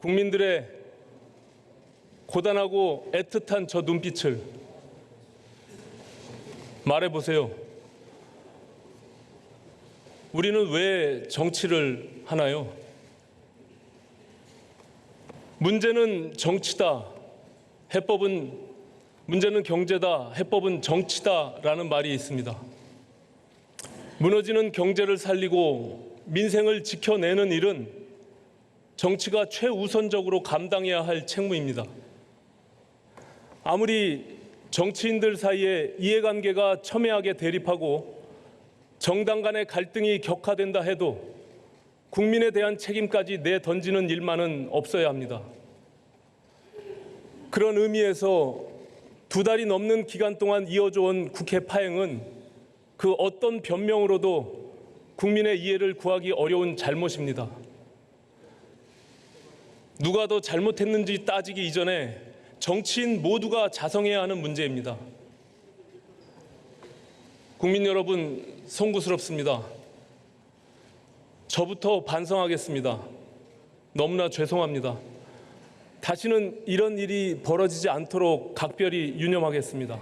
국민들의 고단하고 애틋한 저 눈빛을 말해보세요. 우리는 왜 정치를 하나요? 문제는 정치다. 문제는 경제다. 해법은 정치다라는 말이 있습니다. 무너지는 경제를 살리고 민생을 지켜내는 일은 정치가 최우선적으로 감당해야 할 책무입니다. 아무리 정치인들 사이에 이해관계가 첨예하게 대립하고 정당 간의 갈등이 격화된다 해도 국민에 대한 책임까지 내던지는 일만은 없어야 합니다. 그런 의미에서 2달이 넘는 기간 동안 이어져 온 국회 파행은 그 어떤 변명으로도 국민의 이해를 구하기 어려운 잘못입니다. 누가 더 잘못했는지 따지기 이전에 정치인 모두가 자성해야 하는 문제입니다. 국민 여러분, 송구스럽습니다. 저부터 반성하겠습니다. 너무나 죄송합니다. 다시는 이런 일이 벌어지지 않도록 각별히 유념하겠습니다.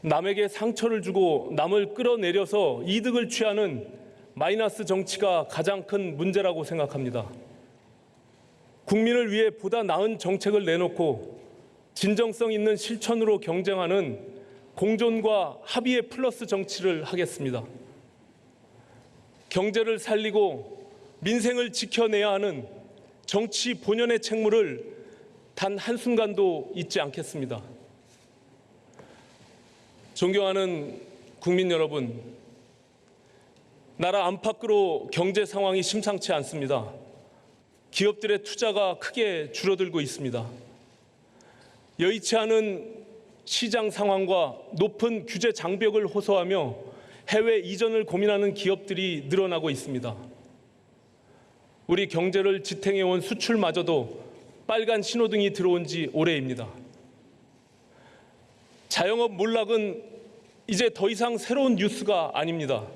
남에게 상처를 주고 남을 끌어내려서 이득을 취하는 마이너스 정치가 가장 큰 문제라고 생각합니다. 국민을 위해 보다 나은 정책을 내놓고 진정성 있는 실천으로 경쟁하는 공존과 합의의 플러스 정치를 하겠습니다. 경제를 살리고 민생을 지켜내야 하는 정치 본연의 책무를 단 한순간도 잊지 않겠습니다. 존경하는 국민 여러분, 나라 안팎으로 경제 상황이 심상치 않습니다. 기업들의 투자가 크게 줄어들고 있습니다. 여의치 않은 시장 상황과 높은 규제 장벽을 호소하며 해외 이전을 고민하는 기업들이 늘어나고 있습니다. 우리 경제를 지탱해온 수출마저도 빨간 신호등이 들어온 지 오래입니다. 자영업 몰락은 이제 더 이상 새로운 뉴스가 아닙니다.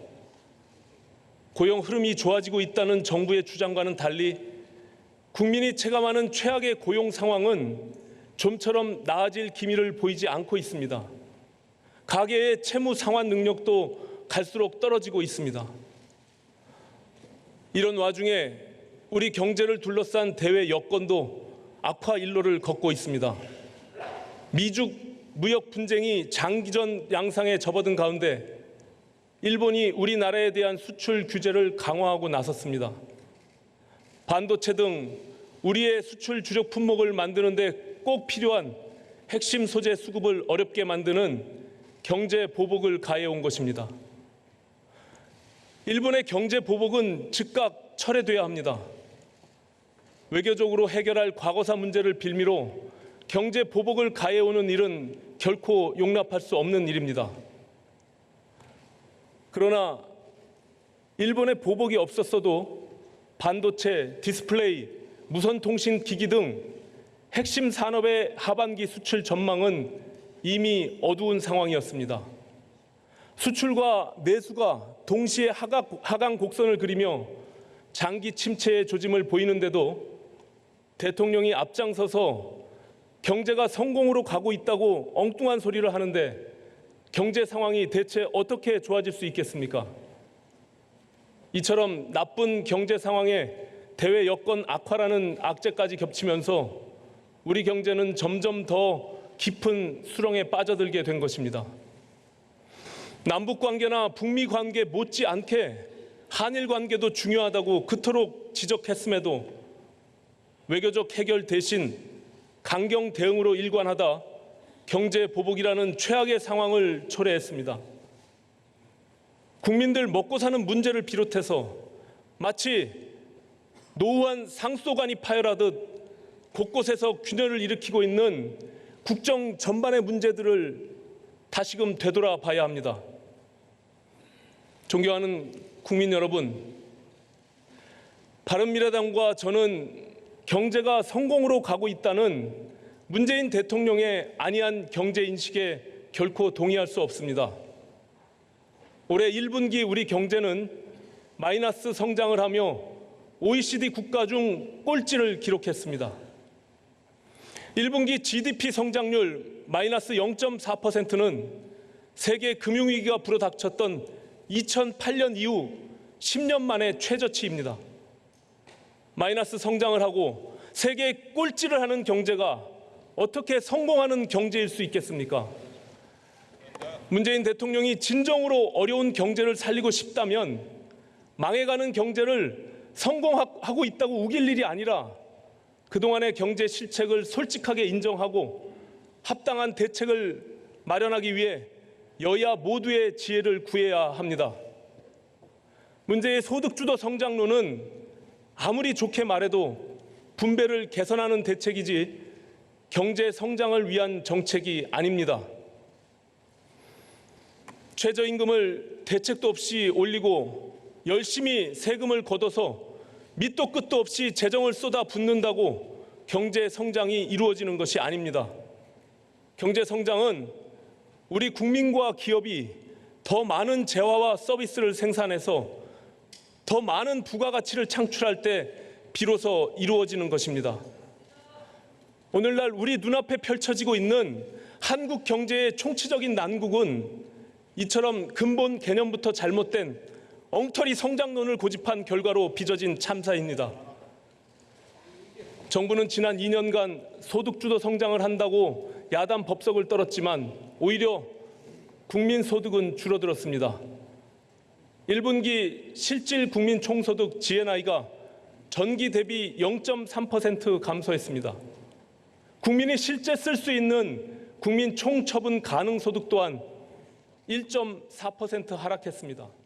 고용 흐름이 좋아지고 있다는 정부의 주장과는 달리 국민이 체감하는 최악의 고용 상황은 좀처럼 나아질 기미를 보이지 않고 있습니다. 가계의 채무 상환 능력도 갈수록 떨어지고 있습니다. 이런 와중에 우리 경제를 둘러싼 대외 여건도 악화 일로를 걷고 있습니다. 미중 무역 분쟁이 장기전 양상에 접어든 가운데 일본이 우리나라에 대한 수출 규제를 강화하고 나섰습니다. 반도체 등 우리의 수출 주력 품목을 만드는 데 꼭 필요한 핵심 소재 수급을 어렵게 만드는 경제 보복을 가해온 것입니다. 일본의 경제 보복은 즉각 철회돼야 합니다. 외교적으로 해결할 과거사 문제를 빌미로 경제 보복을 가해오는 일은 결코 용납할 수 없는 일입니다. 그러나 일본의 보복이 없었어도 반도체, 디스플레이, 무선통신 기기 등 핵심 산업의 하반기 수출 전망은 이미 어두운 상황이었습니다. 수출과 내수가 동시에 하강 곡선을 그리며 장기 침체의 조짐을 보이는데도 대통령이 앞장서서 경제가 성공으로 가고 있다고 엉뚱한 소리를 하는데 경제 상황이 대체 어떻게 좋아질 수 있겠습니까? 이처럼 나쁜 경제 상황에 대외 여건 악화라는 악재까지 겹치면서 우리 경제는 점점 더 깊은 수렁에 빠져들게 된 것입니다. 남북 관계나 북미 관계 못지않게 한일 관계도 중요하다고 그토록 지적했음에도 외교적 해결 대신 강경 대응으로 일관하다 경제 보복이라는 최악의 상황을 초래했습니다. 국민들 먹고 사는 문제를 비롯해서 마치 노후한 상소간이 파열하듯 곳곳에서 균열을 일으키고 있는 국정 전반의 문제들을 다시금 되돌아봐야 합니다. 존경하는 국민 여러분, 바른미래당과 저는 경제가 성공으로 가고 있다는 문재인 대통령의 안이한 경제 인식에 결코 동의할 수 없습니다. 올해 1분기 우리 경제는 마이너스 성장을 하며 OECD 국가 중 꼴찌를 기록했습니다. 1분기 GDP 성장률 마이너스 0.4%는 세계 금융위기가 불어닥쳤던 2008년 이후 10년 만의 최저치입니다. 마이너스 성장을 하고 세계 꼴찌를 하는 경제가 어떻게 성공하는 경제일 수 있겠습니까? 문재인 대통령이 진정으로 어려운 경제를 살리고 싶다면 망해가는 경제를 성공하고 있다고 우길 일이 아니라 그동안의 경제 실책을 솔직하게 인정하고 합당한 대책을 마련하기 위해 여야 모두의 지혜를 구해야 합니다. 문제의 소득주도 성장론은 아무리 좋게 말해도 분배를 개선하는 대책이지 경제 성장을 위한 정책이 아닙니다. 최저임금을 대책도 없이 올리고 열심히 세금을 걷어서 밑도 끝도 없이 재정을 쏟아 붓는다고 경제 성장이 이루어지는 것이 아닙니다. 경제 성장은 우리 국민과 기업이 더 많은 재화와 서비스를 생산해서 더 많은 부가가치를 창출할 때 비로소 이루어지는 것입니다. 오늘날 우리 눈앞에 펼쳐지고 있는 한국 경제의 총체적인 난국은 이처럼 근본 개념부터 잘못된 엉터리 성장론을 고집한 결과로 빚어진 참사입니다. 정부는 지난 2년간 소득주도 성장을 한다고 야단 법석을 떨었지만 오히려 국민 소득은 줄어들었습니다. 1분기 실질 국민 총소득 GNI가 전기 대비 0.3% 감소했습니다. 국민이 실제 쓸 수 있는 국민 총처분 가능 소득 또한 1.4% 하락했습니다.